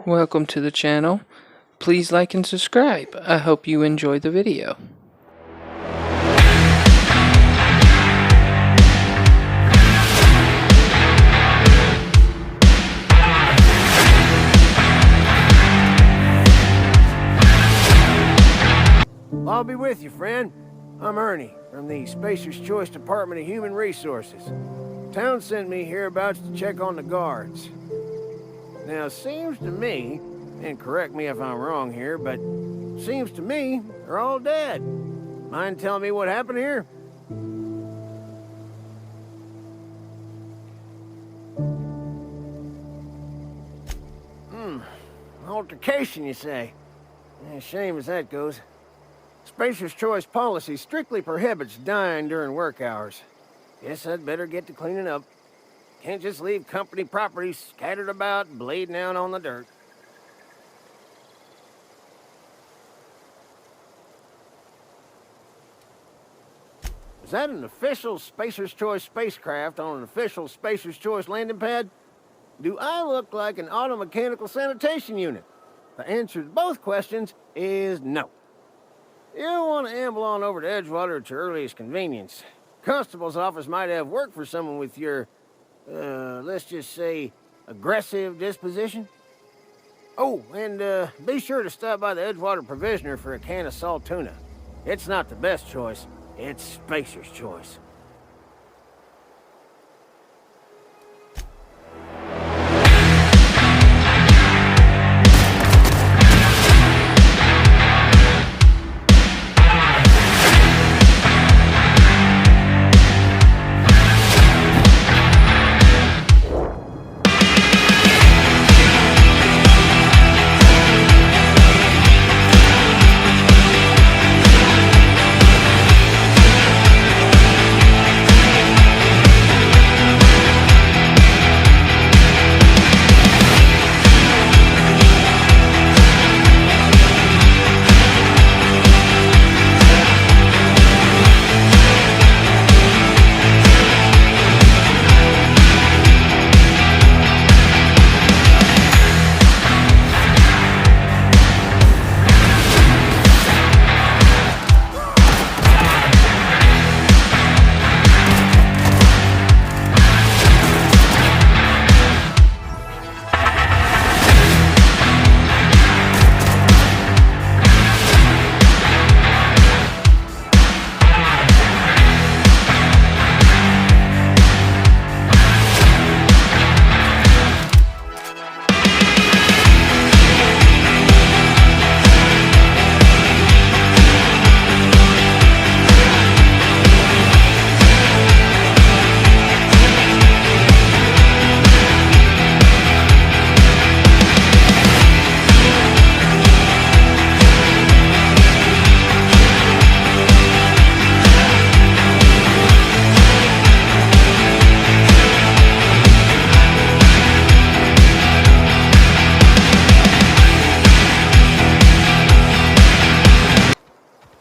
Welcome to the channel. Please like and subscribe. I hope you enjoy the video. I'll be with you, friend. I'm Ernie, from the Spacer's Choice Department of Human Resources. Town sent me hereabouts to check on the guards. Now, it seems to me, and correct me if I'm wrong here, but seems to me they're all dead. Mind telling me what happened here? Altercation, you say? Shame as that goes. Spacer's Choice policy strictly prohibits dying during work hours. Guess I'd better get to cleaning up. Can't just leave company property scattered about, bleeding out on the dirt. Is that an official Spacer's Choice spacecraft on an official Spacer's Choice landing pad? Do I look like an automechanical sanitation unit? The answer to both questions is no. You don't want to amble on over to Edgewater at your earliest convenience. Constable's office might have work for someone with your, let's just say, aggressive disposition. Oh, and be sure to stop by the Edgewater Provisioner for a can of salt tuna. It's not the best choice, it's Spacer's Choice.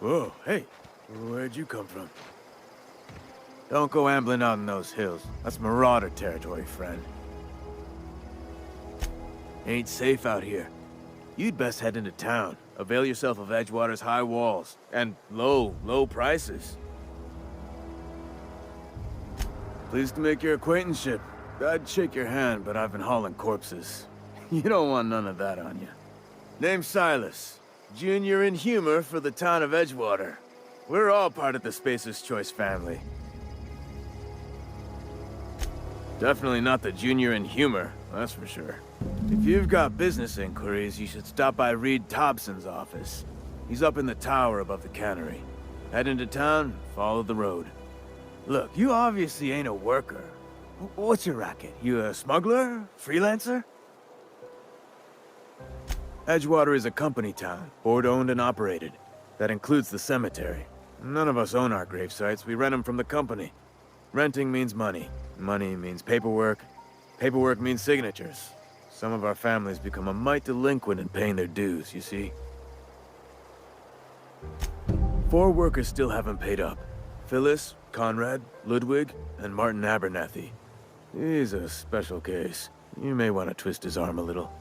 Whoa, hey, where'd you come from? Don't go ambling out in those hills. That's marauder territory, friend. Ain't safe out here. You'd best head into town. Avail yourself of Edgewater's high walls and low prices. Pleased to make your acquaintanceship. I'd shake your hand, but I've been hauling corpses. You don't want none of that on you. Name's Silas. Junior in humor for the town of Edgewater. We're all part of the Spacer's Choice family. Definitely not the junior in humor, that's for sure. If you've got business inquiries, you should stop by Reed Thompson's office. He's up in the tower above the cannery. Head into town, follow the road. Look, you obviously ain't a worker. What's your racket? You a smuggler? Freelancer? Edgewater is a company town, board-owned and operated. That includes the cemetery. None of us own our grave sites, we rent them from the company. Renting means money. Money means paperwork. Paperwork means signatures. Some of our families become a mite delinquent in paying their dues, you see? 4 workers still haven't paid up. Phyllis, Conrad, Ludwig, and Martin Abernathy. He's a special case. You may want to twist his arm a little.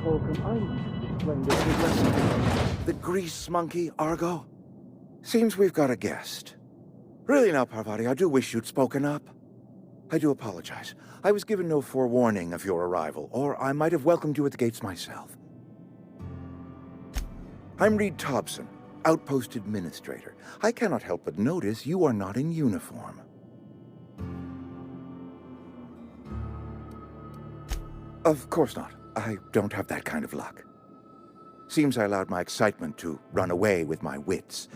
Holcomb, I need to explain this lesson. The grease monkey, Argo? Seems we've got a guest. Really now, Parvati, I do wish you'd spoken up. I do apologize. I was given no forewarning of your arrival, or I might have welcomed you at the gates myself. I'm Reed Thompson, Outpost Administrator. I cannot help but notice you are not in uniform. Of course not. I don't have that kind of luck. Seems I allowed my excitement to run away with my wits.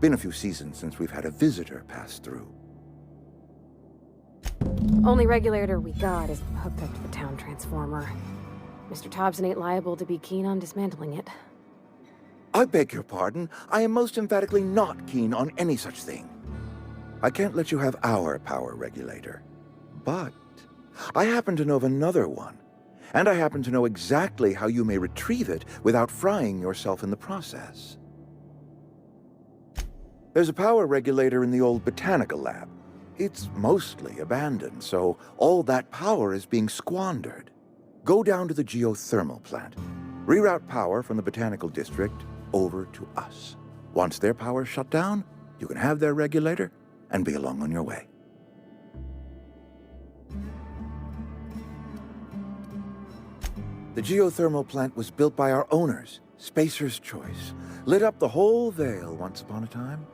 Been a few seasons since we've had a visitor pass through. Only regulator we got is hooked up to the town transformer. Mr. Thompson ain't liable to be keen on dismantling it. I beg your pardon. I am most emphatically not keen on any such thing. I can't let you have our power regulator. But I happen to know of another one. And I happen to know exactly how you may retrieve it without frying yourself in the process. There's a power regulator in the old botanical lab. It's mostly abandoned, so all that power is being squandered. Go down to the geothermal plant. Reroute power from the botanical district over to us. Once their power's shut down, you can have their regulator and be along on your way. The geothermal plant was built by our owners, Spacer's Choice. Lit up the whole Vale once upon a time.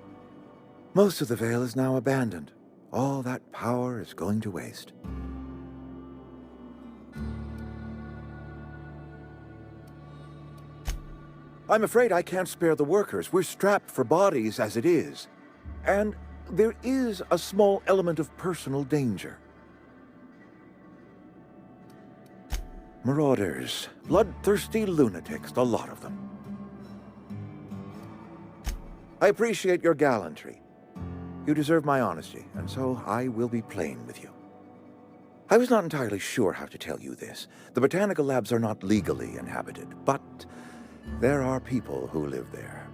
Most of the Vale is now abandoned. All that power is going to waste. I'm afraid I can't spare the workers. We're strapped for bodies as it is. And there is a small element of personal danger. Marauders. Bloodthirsty lunatics, a lot of them. I appreciate your gallantry. You deserve my honesty, and so I will be plain with you. I was not entirely sure how to tell you this. The botanical labs are not legally inhabited, but there are people who live there.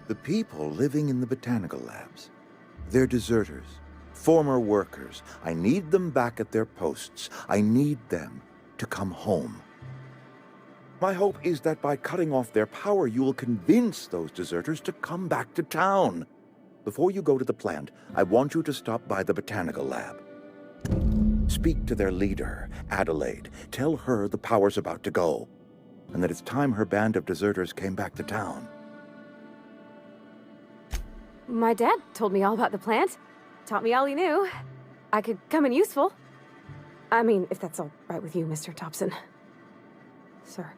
The people living in the botanical labs, they're deserters. Former workers. I need them back at their posts. I need them to come home. My hope is that by cutting off their power, you will convince those deserters to come back to town. Before you go to the plant, I want you to stop by the botanical lab. Speak to their leader, Adelaide. Tell her the power's about to go, and that it's time her band of deserters came back to town. My dad told me all about the plant. Taught me all he knew. I could come in useful. I mean, if that's all right with you, Mr. Thompson. Sir.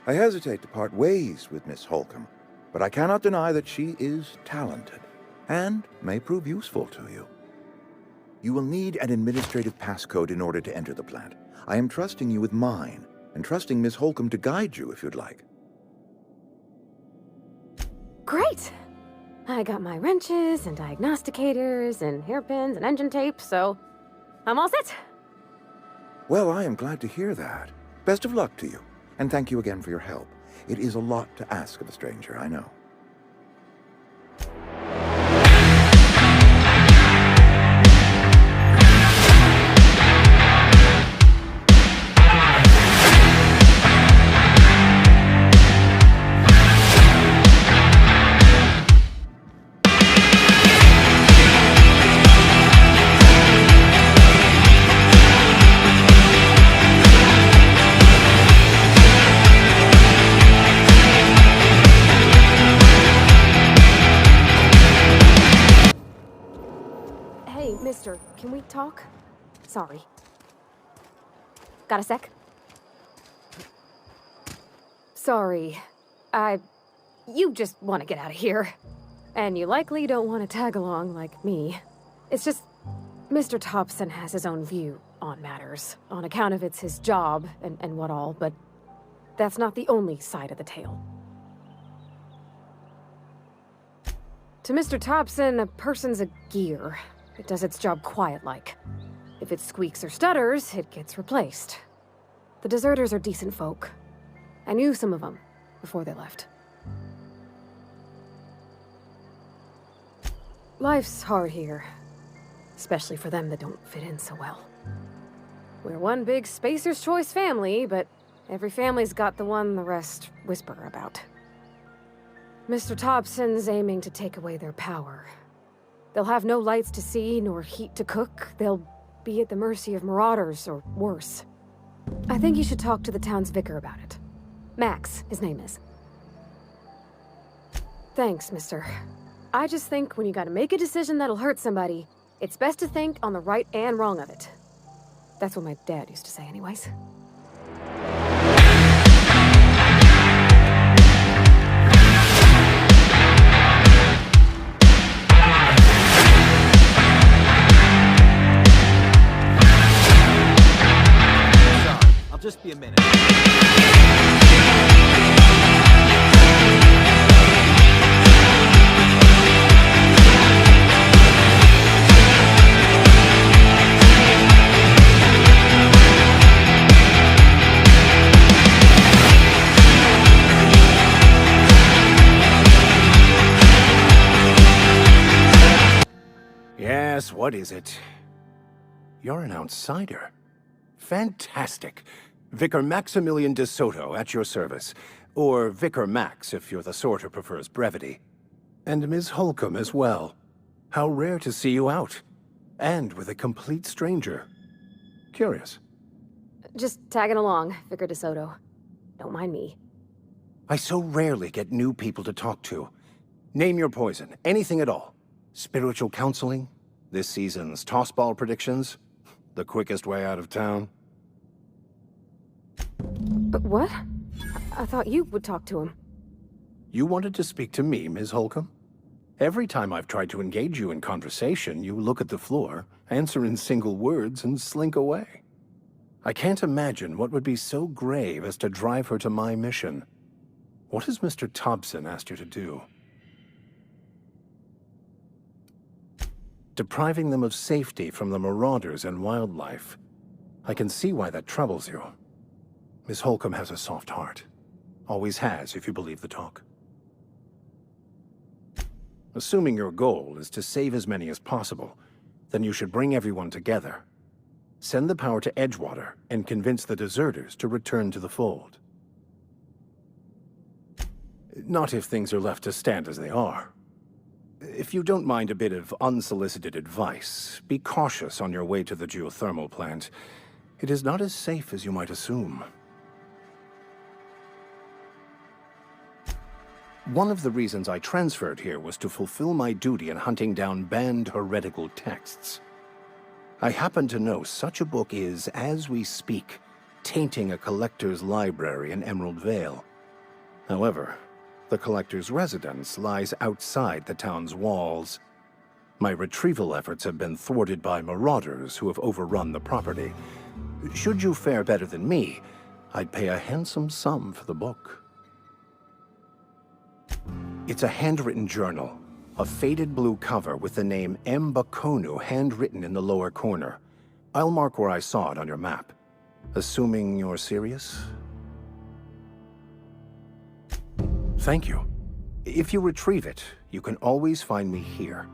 I hesitate to part ways with Miss Holcomb, but I cannot deny that she is talented, and may prove useful to you. You will need an administrative passcode in order to enter the plant. I am trusting you with mine, and trusting Miss Holcomb to guide you if you'd like. Great! I got my wrenches and diagnosticators and hairpins and engine tape, so I'm all set. Well, I am glad to hear that. Best of luck to you, and thank you again for your help. It is a lot to ask of a stranger, I know. Mister, can we talk? Sorry. Got a sec? Sorry. You just want to get out of here. And you likely don't want to tag along like me. It's just, Mr. Thompson has his own view on matters, on account of it's his job and what all, but that's not the only side of the tale. To Mr. Thompson, a person's a gear. It does its job quiet-like. If it squeaks or stutters, it gets replaced. The deserters are decent folk. I knew some of them before they left. Life's hard here, especially for them that don't fit in so well. We're one big Spacer's Choice family, but every family's got the one the rest whisper about. Mr. Thompson's aiming to take away their power. They'll have no lights to see, nor heat to cook. They'll be at the mercy of marauders, or worse. I think you should talk to the town's vicar about it. Max, his name is. Thanks, mister. I just think when you gotta make a decision that'll hurt somebody, it's best to think on the right and wrong of it. That's what my dad used to say anyways. I'll just be a minute. Yes, what is it? You're an outsider. Fantastic. Vicar Maximilian de Soto at your service. Or Vicar Max, if you're the sort who prefers brevity. And Ms. Holcomb as well. How rare to see you out. And with a complete stranger. Curious. Just tagging along, Vicar DeSoto. Don't mind me. I so rarely get new people to talk to. Name your poison, anything at all. Spiritual counseling? This season's tossball predictions? The quickest way out of town? But what? I thought you would talk to him. You wanted to speak to me, Ms. Holcomb? Every time I've tried to engage you in conversation, you look at the floor, answer in single words, and slink away. I can't imagine what would be so grave as to drive her to my mission. What has Mr. Thompson asked you to do? Depriving them of safety from the marauders and wildlife. I can see why that troubles you. Miss Holcomb has a soft heart. Always has, if you believe the talk. Assuming your goal is to save as many as possible, then you should bring everyone together. Send the power to Edgewater and convince the deserters to return to the fold. Not if things are left to stand as they are. If you don't mind a bit of unsolicited advice, be cautious on your way to the geothermal plant. It is not as safe as you might assume. One of the reasons I transferred here was to fulfill my duty in hunting down banned heretical texts. I happen to know such a book is, as we speak, tainting a collector's library in Emerald Vale. However, the collector's residence lies outside the town's walls. My retrieval efforts have been thwarted by marauders who have overrun the property. Should you fare better than me, I'd pay a handsome sum for the book. It's a handwritten journal, a faded blue cover with the name M. Bakonu handwritten in the lower corner. I'll mark where I saw it on your map. Assuming you're serious? Thank you. If you retrieve it, you can always find me here.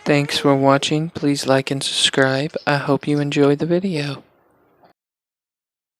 Thanks for watching. Please like and subscribe. I hope you enjoyed the video.